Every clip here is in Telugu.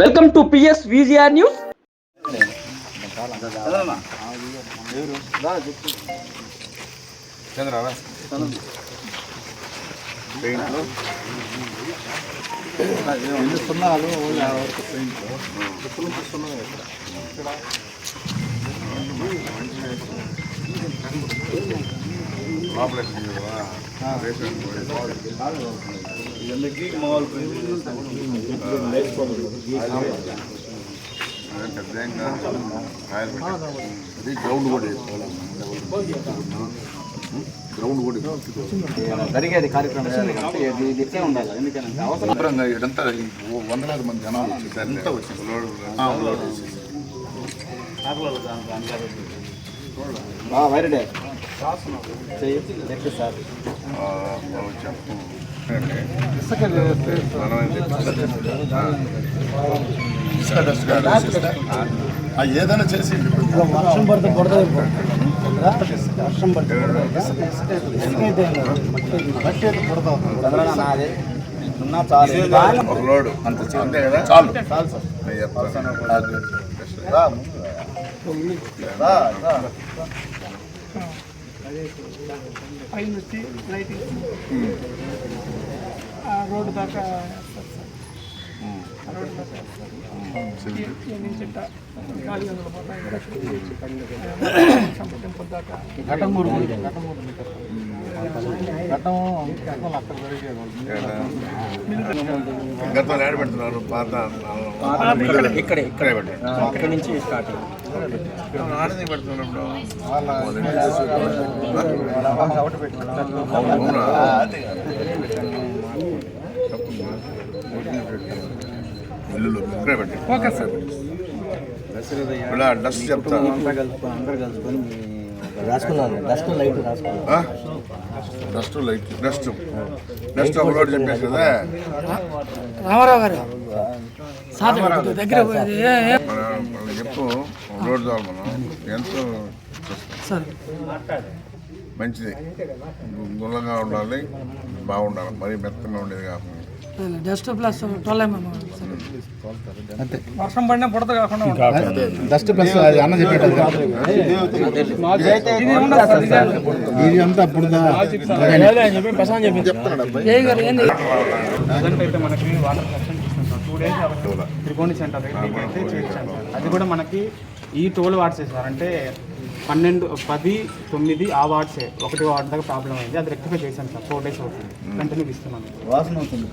Welcome to PS VGR news. జరిగేది కార్యక్రమం ఇట్లే ఉండాలి. ఎందుకంటే అవసరం ఇదంతా వందలాది మంది జనాలు వచ్చేసారు. ఎంత వచ్చింది వైరడే సార్ ఏదైనా చేసి వర్షం పడితే పడుతుంది. వర్షం పడితే ఒక లోడు అంతే కదా, చాలు చాలు సార్. రోడ్డు దాకా గతంలో ఏడ పెడుతున్నారు పాత ఇక్కడ నుంచి స్టార్ట్ ఆనంది పెడుతున్నప్పుడు ఇల్లు ఇక్కడే పెట్టి ఇలా డస్ట్ చెప్తా అందరు కలుసుకొని రాసుకున్నాను. డస్ట్ లైట్ రాసుకున్నాను. డస్ట్ లైట్ డస్ట్ ఒక లోడ్ చెప్పేసి కదా రామారావు గారు దగ్గర చెప్పు. రోడ్ చాలు మనం ఎంతో మంచిది, గుల్లగా ఉండాలి, బాగుండాలి, మరీ మెత్తగా ఉండేది కాకుండా. డస్ట్ ప్లస్ 12 mm వర్షం పడినా పుడత కాకుండా డస్ట్ ప్లస్ అన్న చెప్పేది అంతా అప్పుడు అయితే మనకి వాటర్ సెక్షన్ ఇస్తాం 2 days త్రికోణి సెంటర్ చేయించాను. అది కూడా మనకి ఈ 12 వార్డ్స్ సార్. అంటే 12, 10, 9 ఆ వార్డ్సే. 1 వార్డ్ దాకా ప్రాబ్లం అయింది, అది రెక్టిఫై చేశాను సార్. 4 days అవుతుంది, కంటిన్యూ ఇస్తున్నాను. వాసన అవుతుంది.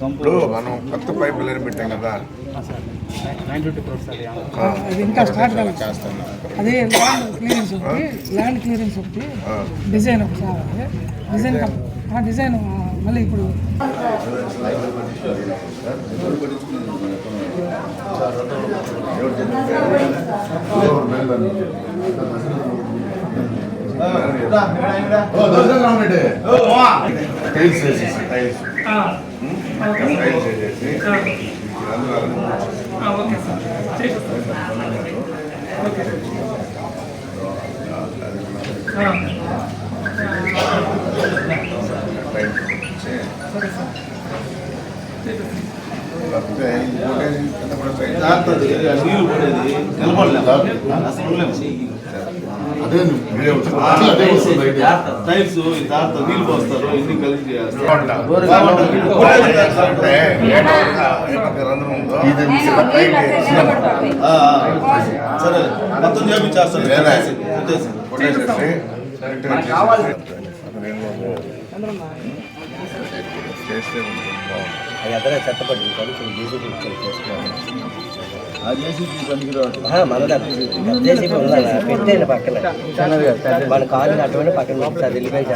మనం కొత్త పైపు లైన్ పెట్టాం కదా సార్, 950 crores అది ఇంకా స్టార్ట్ కాలేదు. అదే ల్యాండ్ క్లియరెన్స్ ఒకటి డిజైన్ ఒకసారి డిజైన్ మళ్ళీ ఇప్పుడు ఓకే సార్ టైల్స్ నీళ్ళు పోస్తారు, ఎన్ని కలిసి సరే మొత్తం చేపించేస్తారు. చెత్తపడి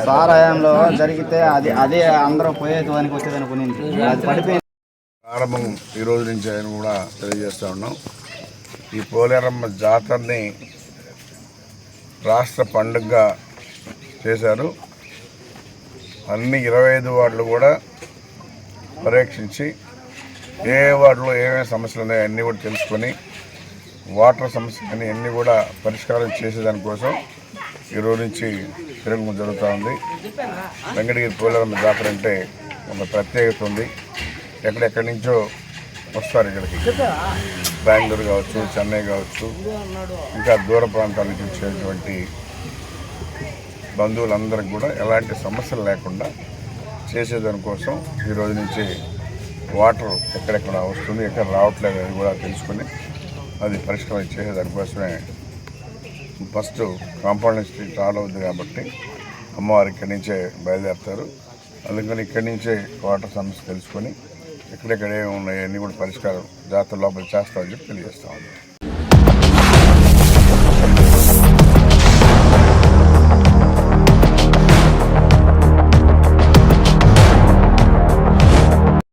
సార్ హయాంలో జరిగితే అదే అందరూ పోయేదానికి వచ్చేదానికి పడిపోయింది. ప్రారంభం ఈ రోజు నుంచి ఆయన కూడా తెలియజేస్తూ ఉన్నాం. ఈ పోలేరమ్మ జాతరని రాష్ట్ర పండుగగా చేశారు. అన్ని 25 వార్డులు కూడా పరీక్షించి ఏ వార్డులో ఏమేమి సమస్యలు ఉన్నాయో అన్నీ కూడా తెలుసుకొని వాటర్ సమస్య కానీ అన్నీ కూడా పరిష్కారం చేసేదానికోసం ఈరోజు నుంచి తిరుగుము జరుగుతూ ఉంది. వెంకటగిరి పోలేరమ్మ జాతర అంటే ఒక ప్రత్యేకత ఉంది. ఎక్కడెక్కడి నుంచో వస్తారు ఇక్కడికి. బెంగళూరు కావచ్చు, చెన్నై కావచ్చు, ఇంకా దూర ప్రాంతాల నుంచి వచ్చేటువంటి బంధువులందరికీ కూడా ఎలాంటి సమస్యలు లేకుండా చేసేదానికోసం ఈరోజు నుంచి వాటర్ ఎక్కడెక్కడ వస్తుంది, ఎక్కడ రావట్లేదు అని కూడా తెలుసుకొని అది పరిష్కారం చేసేదానికోసమే ఫస్ట్ కాంపౌండ్ స్ట్రీట్ ఆల్ అవుతుంది కాబట్టి అమ్మవారు ఇక్కడి నుంచే బయలుదేరుతారు. అందుకని ఇక్కడి నుంచే వాటర్ సమస్య తెలుసుకొని ఎక్కడెక్కడ ఏమి ఉన్నాయి అన్నీ కూడా పరిష్కారం జాతర లోపల చేస్తామని చెప్పి తెలియజేస్తాం.